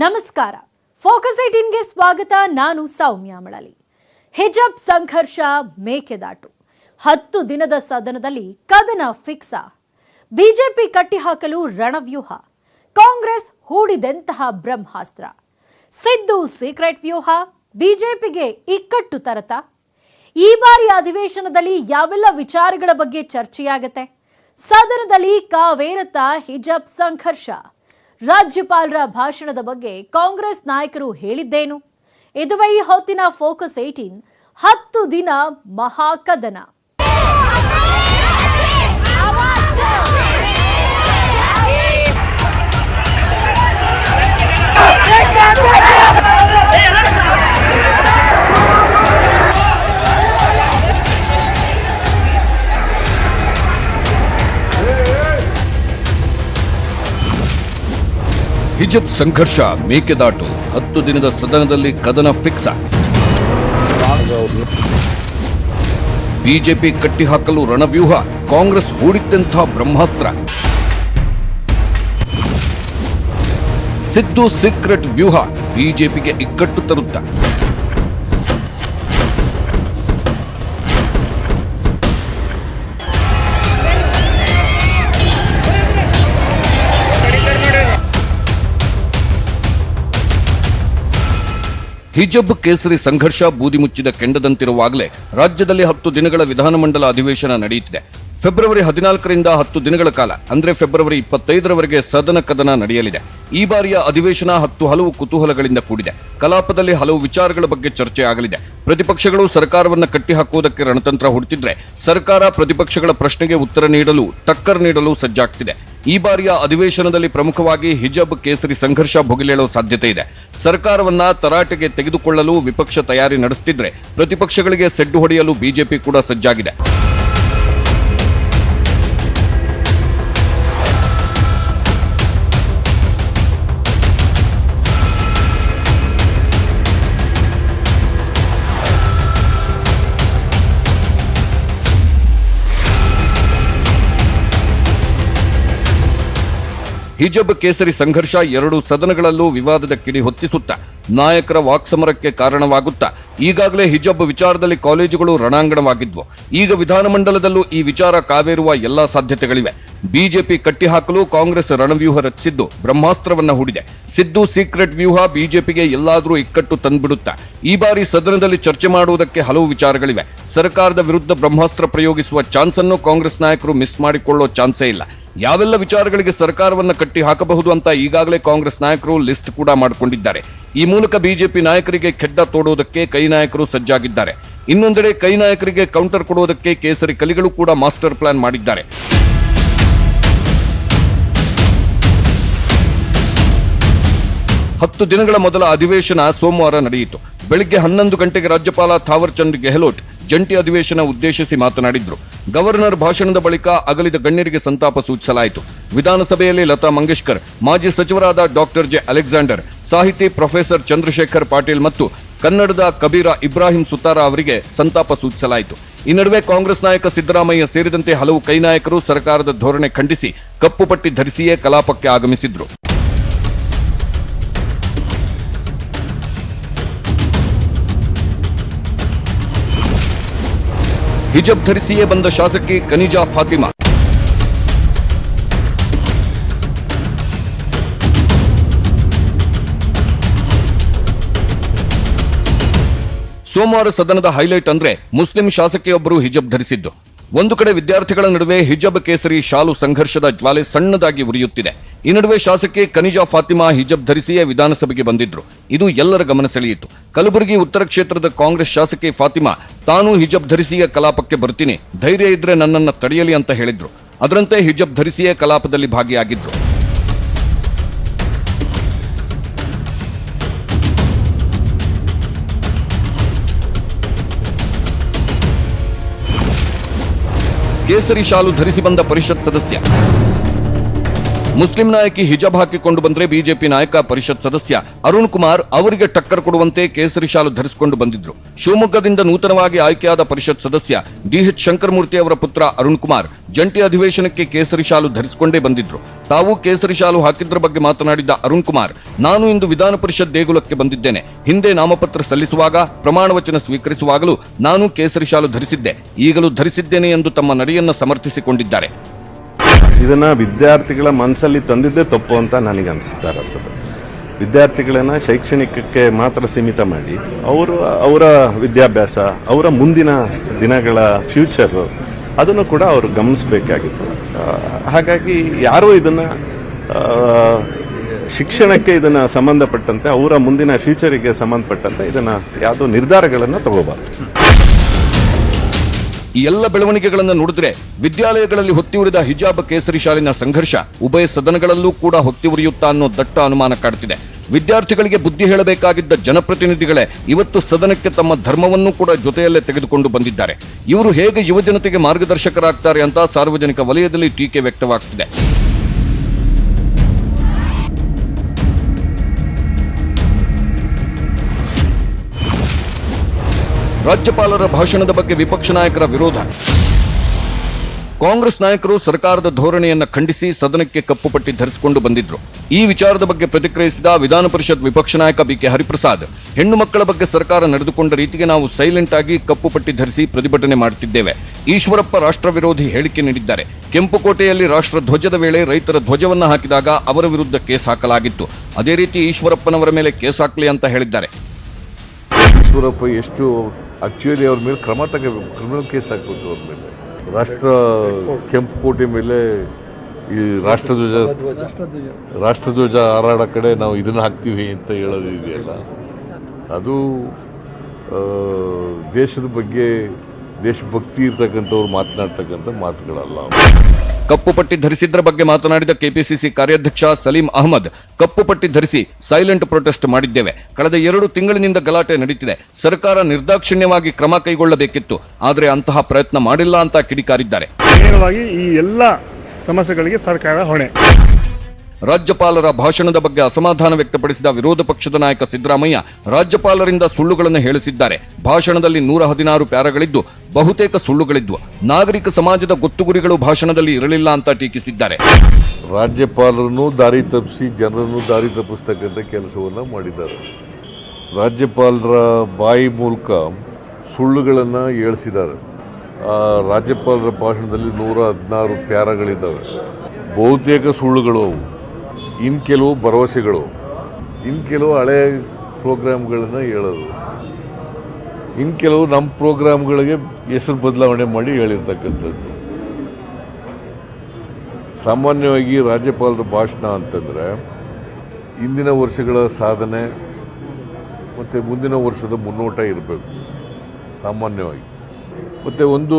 ನಮಸ್ಕಾರ. ಫೋಕಸ್ 18ಗೆ ಸ್ವಾಗತ. ನಾನು ಸೌಮ್ಯ ಮಳಲಿ. ಹಿಜಾಬ್ ಸಂಘರ್ಷ ಮೇಕೆದಾಟು. 10 ದಿನದ ಸದನದಲ್ಲಿ ಕದನ ಫಿಕ್ಸ. ಬಿಜೆಪಿ ಕಟ್ಟಿಹಾಕಲು ರಣವ್ಯೂಹ. ಕಾಂಗ್ರೆಸ್ ಹೂಡಿದೆಂತಹ ಬ್ರಹ್ಮಾಸ್ತ್ರ. ಸಿದ್ದು ಸೀಕ್ರೆಟ್ ವ್ಯೂಹ. ಬಿಜೆಪಿಗೆ ಇಕ್ಕಟ್ಟು ತರತ. ಈ ಬಾರಿ ಅಧಿವೇಶನದಲ್ಲಿ ಯಾವೆಲ್ಲ ವಿಚಾರಗಳ ಬಗ್ಗೆ ಚರ್ಚೆಯಾಗುತ್ತೆ? ಸದನದಲ್ಲಿ ಕಾವೇರತ ಹಿಜಾಬ್ ಸಂಘರ್ಷ. ರಾಜ್ಯಪಾಲರ ಭಾಷಣದ ಬಗ್ಗೆ ಕಾಂಗ್ರೆಸ್ ನಾಯಕರು ಹೇಳಿದ್ದೇನು? ಇದುವೇ ಈ ಹೊತ್ತಿನ ಫೋಕಸ್ 18. 10 ದಿನ ಮಹಾಕದನ. ಹಿಜಾಬ್ ಸಂಘರ್ಷ ಮೇಕೆದಾಟು. 10 ದಿನದ ಸದನದಲ್ಲಿ ಕದನ ಫಿಕ್ಸ. ಬಿಜೆಪಿ ಕಟ್ಟಿಹಾಕಲು ರಣವ್ಯೂಹ. ಕಾಂಗ್ರೆಸ್ ಹೂಡಿದ್ದಂಥ ಬ್ರಹ್ಮಾಸ್ತ್ರ. ಸಿದ್ದು ಸೀಕ್ರೆಟ್ ವ್ಯೂಹ. ಬಿಜೆಪಿಗೆ ಇಕ್ಕಟ್ಟು ತರುತ್ತ. ಹಿಜಾಬ್ ಕೇಸರಿ ಸಂಘರ್ಷ ಬೂದಿ ಮುಚ್ಚಿದ ಕೆಂಡದಂತಿರುವಾಗಲೇ ರಾಜ್ಯದಲ್ಲಿ 10 ದಿನಗಳ ವಿಧಾನಮಂಡಲ ಅಧಿವೇಶನ ನಡೆಯುತ್ತಿದೆ. ಫೆಬ್ರವರಿ 14ರಿಂದ 10 ದಿನಗಳ ಕಾಲ ಅಂದ್ರೆ ಫೆಬ್ರವರಿ 25ರವರೆಗೆ ಸದನ ಕದನ ನಡೆಯಲಿದೆ. ಈ ಬಾರಿಯ ಅಧಿವೇಶನ 10 ಹಲವು ಕುತೂಹಲಗಳಿಂದ ಕೂಡಿದೆ. ಕಲಾಪದಲ್ಲಿ ಹಲವು ವಿಚಾರಗಳ ಬಗ್ಗೆ ಚರ್ಚೆ ಆಗಲಿದೆ. ಪ್ರತಿಪಕ್ಷಗಳು ಸರ್ಕಾರವನ್ನ ಕಟ್ಟಿಹಾಕುವುದಕ್ಕೆ ರಣತಂತ್ರ ಹುಡುತ್ತಿದ್ರೆ, ಸರ್ಕಾರ ಪ್ರತಿಪಕ್ಷಗಳ ಪ್ರಶ್ನೆಗೆ ಉತ್ತರ ನೀಡಲು ಟಕ್ಕರ್ ನೀಡಲು ಸಜ್ಜಾಗ್ತಿದೆ. ಈ ಬಾರಿಯ ಅಧಿವೇಶನದಲ್ಲಿ ಪ್ರಮುಖವಾಗಿ ಹಿಜಾಬ್ ಕೇಸರಿ ಸಂಘರ್ಷ ಭುಗಿಲೇಳುವ ಸಾಧ್ಯತೆ ಇದೆ. ಸರ್ಕಾರವನ್ನ ತರಾಟೆಗೆ ತೆಗೆದುಕೊಳ್ಳಲು ವಿಪಕ್ಷ ತಯಾರಿ ನಡೆಸುತ್ತಿದ್ರೆ, ಪ್ರತಿಪಕ್ಷಗಳಿಗೆ ಸೆಡ್ಡು ಹೊಡೆಯಲು ಬಿಜೆಪಿ ಕೂಡ ಸಜ್ಜಾಗಿದೆ. ಹಿಜಾಬ್ ಕೇಸರಿ ಸಂಘರ್ಷ 2 ಸದನಗಳಲ್ಲೂ ವಿವಾದದ ಕಿಡಿ ಹೊತ್ತಿಸುತ್ತ ನಾಯಕರ ವಾಕ್ಸಮರಕ್ಕೆ ಕಾರಣವಾಗುತ್ತಾ ಈಗಾಗಲೇ ಹಿಜಾಬ್ ವಿಚಾರದಲ್ಲಿ ಕಾಲೇಜುಗಳು ರಣಾಂಗಣವಾಗಿದ್ವು. ಈಗ ವಿಧಾನಮಂಡಲದಲ್ಲೂ ಈ ವಿಚಾರ ಕಾವೇರುವ ಎಲ್ಲಾ ಸಾಧ್ಯತೆಗಳಿವೆ. ಬಿಜೆಪಿ ಕಟ್ಟಿಹಾಕಲು ಕಾಂಗ್ರೆಸ್ ರಣವ್ಯೂಹ ರಚಿಸಿದ್ದು ಬ್ರಹ್ಮಾಸ್ತ್ರವನ್ನ ಹೂಡಿದೆ. ಸಿದ್ದು ಸೀಕ್ರೆಟ್ ವ್ಯೂಹ ಬಿಜೆಪಿಗೆ ಎಲ್ಲಾದರೂ ಇಕ್ಕಟ್ಟು ತಂದ್ಬಿಡುತ್ತಾ. ಈ ಬಾರಿ ಸದನದಲ್ಲಿ ಚರ್ಚೆ ಮಾಡುವುದಕ್ಕೆ ಹಲವು ವಿಚಾರಗಳಿವೆ. ಸರ್ಕಾರದ ವಿರುದ್ಧ ಬ್ರಹ್ಮಾಸ್ತ್ರ ಪ್ರಯೋಗಿಸುವ ಚಾನ್ಸ್ ಅನ್ನು ಕಾಂಗ್ರೆಸ್ ನಾಯಕರು ಮಿಸ್ ಮಾಡಿಕೊಳ್ಳೋ ಚಾನ್ಸೇ ಇಲ್ಲ. ಯಾವೆಲ್ಲ ವಿಚಾರಗಳಿಗೆ ಸರ್ಕಾರವನ್ನ ಕಟ್ಟಿ ಹಾಕಬಹುದು ಅಂತ ಈಗಾಗಲೇ ಕಾಂಗ್ರೆಸ್ ನಾಯಕರು ಲಿಸ್ಟ್ ಕೂಡ ಮಾಡಿಕೊಂಡಿದ್ದಾರೆ. ಈ ಮೂಲಕ ಬಿಜೆಪಿ ನಾಯಕರಿಗೆ ಖೆಡ್ಡ ತೋಡುವುದಕ್ಕೆ ಕೈ ನಾಯಕರು ಸಜ್ಜಾಗಿದ್ದಾರೆ. ಇನ್ನೊಂದೆಡೆ ಕೈ ನಾಯಕರಿಗೆ ಕೌಂಟರ್ ಕೊಡುವುದಕ್ಕೆ ಕೇಸರಿ ಕಲಿಗಳು ಕೂಡ ಮಾಸ್ಟರ್ ಪ್ಲಾನ್ ಮಾಡಿದ್ದಾರೆ. ಹತ್ತು ದಿನಗಳ ಮೊದಲ ಅಧಿವೇಶನ ಸೋಮವಾರ ನಡೆಯಿತು. ಬೆಳಿಗ್ಗೆ 11 ಗಂಟೆಗೆ ರಾಜ್ಯಪಾಲ ಥಾವರ್ ಚಂದ್ ಗೆಹ್ಲೋಟ್ ಜಂಟಿ ಅಧಿವೇಶನ ಉದ್ದೇಶಿಸಿ ಮಾತನಾಡಿದ್ರು. ಗವರ್ನರ್ ಭಾಷಣದ ಬಳಿಕ ಅಗಲಿದ ಗಣ್ಯರಿಗೆ ಸಂತಾಪ ಸೂಚಿಸಲಾಯಿತು. ವಿಧಾನಸಭೆಯಲ್ಲಿ ಲತಾ ಮಂಗೇಶ್ಕರ್, ಮಾಜಿ ಸಚಿವರಾದ ಡಾಕ್ಟರ್ ಜೆ ಅಲೆಕ್ಸಾಂಡರ್, ಸಾಹಿತಿ ಪ್ರೊಫೆಸರ್ ಚಂದ್ರಶೇಖರ್ ಪಾಟೀಲ್ ಮತ್ತು ಕನ್ನಡದ ಕಬೀರ ಇಬ್ರಾಹಿಂ ಸುತಾರ ಅವರಿಗೆ ಸಂತಾಪ ಸೂಚಿಸಲಾಯಿತು. ಈ ನಡುವೆ ಕಾಂಗ್ರೆಸ್ ನಾಯಕ ಸಿದ್ದರಾಮಯ್ಯ ಸೇರಿದಂತೆ ಹಲವು ಕೈ ನಾಯಕರು ಸರ್ಕಾರದ ಧೋರಣೆ ಖಂಡಿಸಿ ಕಪ್ಪು ಪಟ್ಟಿ ಧರಿಸಿಯೇ ಕಲಾಪಕ್ಕೆ ಆಗಮಿಸಿದ್ರು. ಹಿಜಾಬ್ ಧರಿಸಿಯೇ ಬಂದ ಶಾಸಕಿ ಕನಿಜಾ ಫಾತಿಮಾ. ಸೋಮವಾರ ಸದನದ ಹೈಲೈಟ್ ಅಂದ್ರೆ ಮುಸ್ಲಿಂ ಶಾಸಕಿಯೊಬ್ಬರು ಹಿಜಾಬ್ ಧರಿಸಿದ್ದು. ಒಂದು ಕಡೆ ವಿದ್ಯಾರ್ಥಿಗಳ ನಡುವೆ ಹಿಜಾಬ್ ಕೇಸರಿ ಶಾಲು ಸಂಘರ್ಷದ ಜ್ವಾಲೆ ಸಣ್ಣದಾಗಿ ಉರಿಯುತ್ತಿದೆ. ಈ ನಡುವೆ ಶಾಸಕಿ ಕನಿಜಾ ಫಾತಿಮಾ ಹಿಜಾಬ್ ಧರಿಸಿಯೇ ವಿಧಾನಸಭೆಗೆ ಬಂದಿದ್ರು. ಇದು ಎಲ್ಲರ ಗಮನ ಸೆಳೆಯಿತು. ಕಲಬುರಗಿ ಉತ್ತರ ಕ್ಷೇತ್ರದ ಕಾಂಗ್ರೆಸ್ ಶಾಸಕಿ ಫಾತಿಮಾ ತಾನು ಹಿಜಾಬ್ ಧರಿಸಿಯೇ ಕಲಾಪಕ್ಕೆ ಬರ್ತೀನಿ, ಧೈರ್ಯ ಇದ್ರೆ ನನ್ನನ್ನ ತಡೆಯಲಿ ಅಂತ ಹೇಳಿದ್ರು. ಅದರಂತೆ ಹಿಜಾಬ್ ಧರಿಸಿಯೇ ಕಲಾಪದಲ್ಲಿ ಭಾಗಿಯಾಗಿದ್ರು. ಕೇಸರಿ ಶಾಲು ಧರಿಸಿ ಬಂದ ಪರಿಷತ್ ಸದಸ್ಯ ಮುಸ್ಲಿಂ ನಾಯಕಿ ಹಿಜಾಬ್ ಹಾಕಿಕೊಂಡು ಬಂದ್ರೆ ಬಿಜೆಪಿ ನಾಯಕ ಪರಿಷತ್ ಸದಸ್ಯ ಅರುಣ್ ಕುಮಾರ್ ಅವರಿಗೆ ಟಕ್ಕರ್ ಕೊಡುವಂತೆ ಕೇಸರಿ ಶಾಲು ಧರಿಸಿಕೊಂಡು ಬಂದಿದ್ರು. ಶಿವಮೊಗ್ಗದಿಂದ ನೂತನವಾಗಿ ಆಯ್ಕೆಯಾದ ಪರಿಷತ್ ಸದಸ್ಯ ಡಿಎಚ್ ಶಂಕರಮೂರ್ತಿ ಅವರ ಪುತ್ರ ಅರುಣ್ ಕುಮಾರ್ ಜಂಟಿ ಅಧಿವೇಶನಕ್ಕೆ ಕೇಸರಿ ಶಾಲು ಧರಿಸಿಕೊಂಡೇ ಬಂದಿದ್ರು. ತಾವು ಕೇಸರಿ ಶಾಲು ಹಾಕಿದ್ರ ಬಗ್ಗೆ ಮಾತನಾಡಿದ ಅರುಣ್ ಕುಮಾರ್, ನಾನು ಇಂದು ವಿಧಾನ ಪರಿಷತ್ ದೇಗುಲಕ್ಕೆ ಬಂದಿದ್ದೇನೆ. ಹಿಂದೆ ನಾಮಪತ್ರ ಸಲ್ಲಿಸುವಾಗ, ಪ್ರಮಾಣ ವಚನ ಸ್ವೀಕರಿಸುವಾಗಲೂ ನಾನು ಕೇಸರಿ ಶಾಲು ಧರಿಸಿದ್ದೆ, ಈಗಲೂ ಧರಿಸಿದ್ದೇನೆ ಎಂದು ತಮ್ಮ ನಡೆಯನ್ನ ಸಮರ್ಥಿಸಿಕೊಂಡಿದ್ದಾರೆ. ಇದನ್ನ ವಿದ್ಯಾರ್ಥಿಗಳ ಮನಸ್ಸಲ್ಲಿ ತಂದಿದ್ದೇ ತಪ್ಪು ಅಂತ ನನಗೆ ಅನಿಸ್ತಾ ಇರ್ತದೆ. ವಿದ್ಯಾರ್ಥಿಗಳನ್ನ ಶೈಕ್ಷಣಿಕಕ್ಕೆ ಮಾತ್ರ ಸೀಮಿತ ಮಾಡಿ ಅವರ ವಿದ್ಯಾಭ್ಯಾಸ, ಅವರ ಮುಂದಿನ ದಿನಗಳ ಫ್ಯೂಚರ್ ಅದನ್ನು ಕೂಡ ಅವರು ಗಮನಿಸಬೇಕಾಗಿತ್ತು. ಹಾಗಾಗಿ ಯಾರೂ ಇದನ್ನ ಶಿಕ್ಷಣಕ್ಕೆ ಇದನ್ನ ಸಂಬಂಧಪಟ್ಟಂತೆ, ಅವರ ಮುಂದಿನ ಫ್ಯೂಚರಿಗೆ ಸಂಬಂಧಪಟ್ಟಂತೆ ಇದನ್ನ ಯಾವುದೋ ನಿರ್ಧಾರಗಳನ್ನು ತಗೋಬಾರ್ದು. ಈ ಎಲ್ಲ ಬೆಳವಣಿಗೆಗಳನ್ನು ನೋಡಿದ್ರೆ ವಿದ್ಯಾಲಯಗಳಲ್ಲಿ ಹೊತ್ತಿಉರಿದ ಹಿಜಾಬ್ ಕೇಸರಿ ಶಾಲಿನ ಸಂಘರ್ಷ ಉಭಯ ಸದನಗಳಲ್ಲೂ ಕೂಡ ಹೊತ್ತಿಉರಿಯುತ್ತಾ ಅನ್ನೋ ದಟ್ಟ ಅನುಮಾನ ಕಾಡ್ತಿದೆ. ವಿದ್ಯಾರ್ಥಿಗಳಿಗೆ ಬುದ್ಧಿ ಹೇಳಬೇಕಾಗಿದ್ದ ಜನಪ್ರತಿನಿಧಿಗಳೇ ಇವತ್ತು ಸದನಕ್ಕೆ ತಮ್ಮ ಧರ್ಮವನ್ನು ಕೂಡ ಜೊತೆಯಲ್ಲೇ ತೆಗೆದುಕೊಂಡು ಬಂದಿದ್ದಾರೆ. ಇವರು ಹೇಗೆ ಯುವಜನತೆಗೆ ಮಾರ್ಗದರ್ಶಕರಾಗ್ತಾರೆ ಅಂತ ಸಾರ್ವಜನಿಕ ವಲಯದಲ್ಲಿ ಟೀಕೆ ವ್ಯಕ್ತವಾಗ್ತಿದೆ. ರಾಜ್ಯಪಾಲರ ಭಾಷಣದ ಬಗ್ಗೆ ವಿಪಕ್ಷ ನಾಯಕರ ವಿರೋಧ. ಕಾಂಗ್ರೆಸ್ ನಾಯಕರು ಸರ್ಕಾರದ ಧೋರಣೆಯನ್ನ ಖಂಡಿಸಿ ಸದನಕ್ಕೆ ಕಪ್ಪು ಪಟ್ಟಿ ಧರಿಸಿಕೊಂಡು ಬಂದಿದ್ರು. ಈ ವಿಚಾರದ ಬಗ್ಗೆ ಪ್ರತಿಕ್ರಿಯಿಸಿದ ವಿಧಾನ ಪರಿಷತ್ ವಿಪಕ್ಷ ನಾಯಕ ಬಿಕೆ ಹರಿಪ್ರಸಾದ್, ಹೆಣ್ಣು ಮಕ್ಕಳ ಬಗ್ಗೆ ಸರ್ಕಾರ ನಡೆದುಕೊಂಡ ರೀತಿಗೆ ನಾವು ಸೈಲೆಂಟ್ ಆಗಿ ಕಪ್ಪು ಪಟ್ಟಿ ಧರಿಸಿ ಪ್ರತಿಭಟನೆ ಮಾಡುತ್ತಿದ್ದೇವೆ. ಈಶ್ವರಪ್ಪ ರಾಷ್ಟ್ರ ವಿರೋಧಿ ಹೇಳಿಕೆ ನೀಡಿದ್ದಾರೆ. ಕೆಂಪುಕೋಟೆಯಲ್ಲಿ ರಾಷ್ಟ್ರ ಧ್ವಜದ ವೇಳೆ ರೈತರ ಧ್ವಜವನ್ನ ಹಾಕಿದಾಗ ಅವರ ವಿರುದ್ಧ ಕೇಸ್ ಹಾಕಲಾಗಿತ್ತು. ಅದೇ ರೀತಿ ಈಶ್ವರಪ್ಪನವರ ಮೇಲೆ ಕೇಸ್ ಹಾಕಲಿ ಅಂತ ಹೇಳಿದ್ದಾರೆ. ಈಶ್ವರಪ್ಪ ಎಷ್ಟು ಆಕ್ಚುಲಿ ಅವ್ರ ಮೇಲೆ ಕ್ರಮ ತಗೋಬೇಕು, ಕ್ರಿಮಿನಲ್ ಕೇಸ್ ಹಾಕಬೇಕು ಅವ್ರ ಮೇಲೆ. ರಾಷ್ಟ್ರ ಕೆಂಪುಕೋಟೆ ಮೇಲೆ ಈ ರಾಷ್ಟ್ರಧ್ವಜ ಹಾರಾಡೋ ಕಡೆ ನಾವು ಇದನ್ನು ಹಾಕ್ತೀವಿ ಅಂತ ಹೇಳೋದು ಇದೆಯಲ್ಲ, ಅದು ದೇಶದ ಬಗ್ಗೆ ದೇಶಭಕ್ತಿ ಇರ್ತಕ್ಕಂಥವ್ರು ಮಾತನಾಡ್ತಕ್ಕಂಥ ಮಾತುಗಳಲ್ಲ. ಕಪ್ಪು ಪಟ್ಟಿ ಧರಿಸಿದ್ರ ಬಗ್ಗೆ ಮಾತನಾಡಿದ ಕೆಪಿಸಿಸಿ ಕಾರ್ಯಾಧ್ಯಕ್ಷ ಸಲೀಂ ಅಹಮದ್, ಕಪ್ಪು ಪಟ್ಟಿ ಧರಿಸಿ ಸೈಲೆಂಟ್ ಪ್ರೊಟೆಸ್ಟ್ ಮಾಡಿದ್ದೇವೆ. ಕಳೆದ 2 ತಿಂಗಳಿನಿಂದ ಗಲಾಟೆ ನಡೀತಿದೆ. ಸರ್ಕಾರ ನಿರ್ದಾಕ್ಷಿಣ್ಯವಾಗಿ ಕ್ರಮ ಕೈಗೊಳ್ಳಬೇಕಿತ್ತು, ಆದರೆ ಅಂತಹ ಪ್ರಯತ್ನ ಮಾಡಿಲ್ಲ ಅಂತ ಕಿಡಿಕಾರಿದ್ದಾರೆ. ನೇರವಾಗಿ ಈ ಎಲ್ಲ ಸಮಸ್ಯೆಗಳಿಗೆ ಸರ್ಕಾರ ಹೊಣೆ. ರಾಜ್ಯಪಾಲರ ಭಾಷಣದ ಬಗ್ಗೆ ಅಸಮಾಧಾನ ವ್ಯಕ್ತಪಡಿಸಿದ ವಿರೋಧ ಪಕ್ಷದ ನಾಯಕ ಸಿದ್ದರಾಮಯ್ಯ, ರಾಜ್ಯಪಾಲರಿಂದ ಸುಳ್ಳುಗಳನ್ನು ಹೇಳಿಸಿದ್ದಾರೆ. ಭಾಷಣದಲ್ಲಿ 116 ಪ್ಯಾರಾಗಳಿದ್ದು ಬಹುತೇಕ ಸುಳ್ಳುಗಳಿದ್ವು. ನಾಗರಿಕ ಸಮಾಜದ ಗೊತ್ತುಗುರಿಗಳು ಭಾಷಣದಲ್ಲಿ ಇರಲಿಲ್ಲ ಅಂತ ಟೀಕಿಸಿದ್ದಾರೆ. ರಾಜ್ಯಪಾಲರನ್ನು ದಾರಿ ತಪ್ಪಿಸಿ ಜನರನ್ನು ದಾರಿ ತಪ್ಪಿಸ್ತಕ್ಕಂಥ ಕೆಲಸವನ್ನು ಮಾಡಿದ್ದಾರೆ. ರಾಜ್ಯಪಾಲರ ಬಾಯಿ ಮೂಲಕ ಸುಳ್ಳುಗಳನ್ನು ಹೇಳಿಸಿದ್ದಾರೆ. ರಾಜ್ಯಪಾಲರ ಭಾಷಣದಲ್ಲಿ 116 ಪ್ಯಾರಾಗಳಿದ್ದಾವೆ. ಬಹುತೇಕ ಸುಳ್ಳುಗಳು, ಇನ್ನು ಕೆಲವು ಭರವಸೆಗಳು, ಇನ್ನು ಕೆಲವು ಹಳೆ ಪ್ರೋಗ್ರಾಮ್ಗಳನ್ನು ಹೇಳೋದು, ಇನ್ನು ಕೆಲವು ನಮ್ಮ ಪ್ರೋಗ್ರಾಮ್ಗಳಿಗೆ ಹೆಸರು ಬದಲಾವಣೆ ಮಾಡಿ ಹೇಳಿರ್ತಕ್ಕಂಥದ್ದು. ಸಾಮಾನ್ಯವಾಗಿ ರಾಜ್ಯಪಾಲರ ಭಾಷಣ ಅಂತಂದರೆ ಇಂದಿನ ವರ್ಷಗಳ ಸಾಧನೆ ಮತ್ತು ಮುಂದಿನ ವರ್ಷದ ಮುನ್ನೋಟ ಇರಬೇಕು ಸಾಮಾನ್ಯವಾಗಿ. ಮತ್ತು ಒಂದು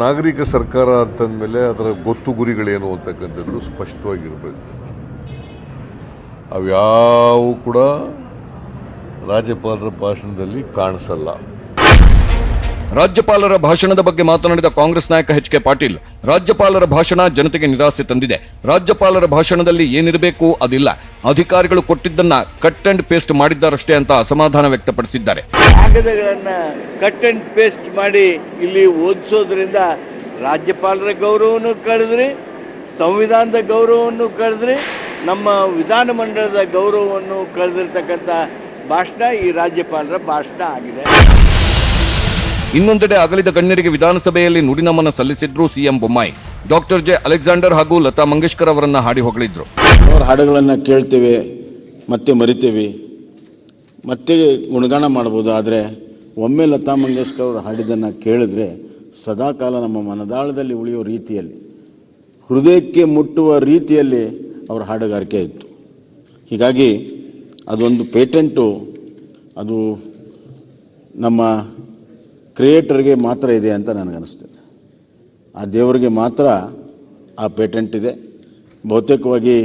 ನಾಗರಿಕ ಸರ್ಕಾರ ಅಂತಂದಮೇಲೆ ಅದರ ಗೊತ್ತು ಗುರಿಗಳೇನು ಅಂತಕ್ಕಂಥದ್ದು ಸ್ಪಷ್ಟವಾಗಿರಬೇಕು. ಅವ್ಯಾವು ಕೂಡ ರಾಜ್ಯಪಾಲರ ಭಾಷಣದಲ್ಲಿ ಕಾಣಿಸಲ್ಲ. ರಾಜ್ಯಪಾಲರ ಭಾಷಣದ ಬಗ್ಗೆ ಮಾತನಾಡಿದ ಕಾಂಗ್ರೆಸ್ ನಾಯಕ ಎಚ್ ಕೆ ಪಾಟೀಲ್, ರಾಜ್ಯಪಾಲರ ಭಾಷಣ ಜನತೆಗೆ ನಿರಾಸೆ ತಂದಿದೆ. ರಾಜ್ಯಪಾಲರ ಭಾಷಣದಲ್ಲಿ ಏನಿರಬೇಕು ಅದಿಲ್ಲ. ಅಧಿಕಾರಿಗಳು ಕೊಟ್ಟಿದ್ದನ್ನ ಕಟ್ ಅಂಡ್ ಪೇಸ್ಟ್ ಮಾಡಿದ್ದಾರಷ್ಟೇ ಅಂತ ಅಸಮಾಧಾನ ವ್ಯಕ್ತಪಡಿಸಿದ್ದಾರೆ. ಕಾಗದಗಳನ್ನ ಕಟ್ ಅಂಡ್ ಪೇಸ್ಟ್ ಮಾಡಿ ಇಲ್ಲಿ ಓದಿಸೋದ್ರಿಂದ ರಾಜ್ಯಪಾಲರ ಗೌರವವನ್ನು ಕಳೆದ್ರಿ, ಸಂವಿಧಾನದ ಗೌರವವನ್ನು ಕಳೆದ್ರಿ, ನಮ್ಮ ವಿಧಾನಮಂಡಲದ ಗೌರವವನ್ನು ಕಳೆದಿರ್ತಕ್ಕಂಥ ಭಾಷಣ ಈ ರಾಜ್ಯಪಾಲರ ಭಾಷಣ ಆಗಿದೆ. ಇನ್ನೊಂದೆಡೆ ಅಗಲಿದ ಗಣ್ಯರಿಗೆ ವಿಧಾನಸಭೆಯಲ್ಲಿ ನುಡಿನಮನ ಸಲ್ಲಿಸಿದ್ರು CM Bommai. Doctor J Alexander ಹಾಗೂ ಲತಾ ಮಂಗೇಶ್ಕರ್ ಅವರನ್ನ ಹಾಡಿ ಹೊಗಳಿದ್ರು. ಅವರ ಹಾಡುಗಳನ್ನು ಕೇಳ್ತೇವೆ, ಮತ್ತೆ ಮರಿತೇವೆ, ಮತ್ತೆ ಗುಣಗಾನ ಮಾಡ್ಬೋದು. ಆದರೆ ಒಮ್ಮೆ ಲತಾ ಮಂಗೇಶ್ಕರ್ ಅವರು ಹಾಡಿದ್ದನ್ನು ಕೇಳಿದ್ರೆ ಸದಾಕಾಲ ನಮ್ಮ ಮನದಾಳದಲ್ಲಿ ಉಳಿಯೋ ರೀತಿಯಲ್ಲಿ, ಹೃದಯಕ್ಕೆ ಮುಟ್ಟುವ ರೀತಿಯಲ್ಲಿ ಅವರ ಹಾಡುಗಾರಿಕೆ ಇತ್ತು. ಹೀಗಾಗಿ ಅದೊಂದು ಪೇಟೆಂಟು, ಅದು ನಮ್ಮ ಕ್ರಿಯೇಟರ್ಗೆ ಮಾತ್ರ ಇದೆ ಅಂತ ನನಗನ್ನಿಸ್ತದೆ. ಆ ದೇವರಿಗೆ ಮಾತ್ರ ಆ ಪೇಟೆಂಟ್ ಇದೆ. ಬಹುತೇಕವಾಗಿ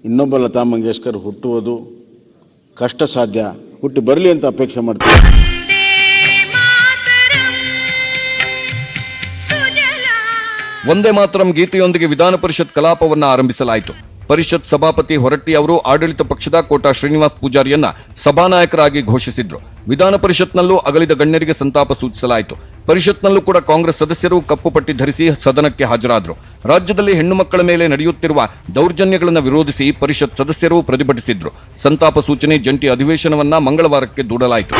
ಇನ್ನೊಬ್ಬ ಲತಾ ಮಂಗೇಶ್ಕರ್ ಹುಟ್ಟುವುದು ಕಷ್ಟ ಸಾಧ್ಯ. ಹುಟ್ಟಿ ಬರಲಿ ಅಂತ ಅಪೇಕ್ಷೆ ಮಾಡ್ತೀನಿ. ವಂದೇ ಮಾತರಂ ಗೀತೆಯೊಂದಿಗೆ ವಿಧಾನ ಪರಿಷತ್ ಕಲಾಪವನ್ನು ಆರಂಭಿಸಲಾಯಿತು. ಪರಿಷತ್ ಸಭಾಪತಿ ಹೊರಟ್ಟಿ ಅವರು ಆಡಳಿತ ಪಕ್ಷದ ಕೋಟಾ ಶ್ರೀನಿವಾಸ್ ಪೂಜಾರಿಯನ್ನ ಸಭಾನಾಯಕರಾಗಿ ಘೋಷಿಸಿದ್ರು. ವಿಧಾನ ಪರಿಷತ್ನಲ್ಲೂ ಅಗಲಿದ ಗಣ್ಯರಿಗೆ ಸಂತಾಪ ಸೂಚಿಸಲಾಯಿತು. ಪರಿಷತ್ನಲ್ಲೂ ಕೂಡ ಕಾಂಗ್ರೆಸ್ ಸದಸ್ಯರು ಕಪ್ಪು ಪಟ್ಟಿ ಧರಿಸಿ ಸದನಕ್ಕೆ ಹಾಜರಾದರು. ರಾಜ್ಯದಲ್ಲಿ ಹೆಣ್ಣು ಮಕ್ಕಳ ಮೇಲೆ ನಡೆಯುತ್ತಿರುವ ದೌರ್ಜನ್ಯಗಳನ್ನು ವಿರೋಧಿಸಿ ಪರಿಷತ್ ಸದಸ್ಯರು ಪ್ರತಿಭಟಿಸಿದ್ರು. ಸಂತಾಪ ಸೂಚನೆ ಜಂಟಿ ಅಧಿವೇಶನವನ್ನ ಮಂಗಳವಾರಕ್ಕೆ ದೂಡಲಾಯಿತು.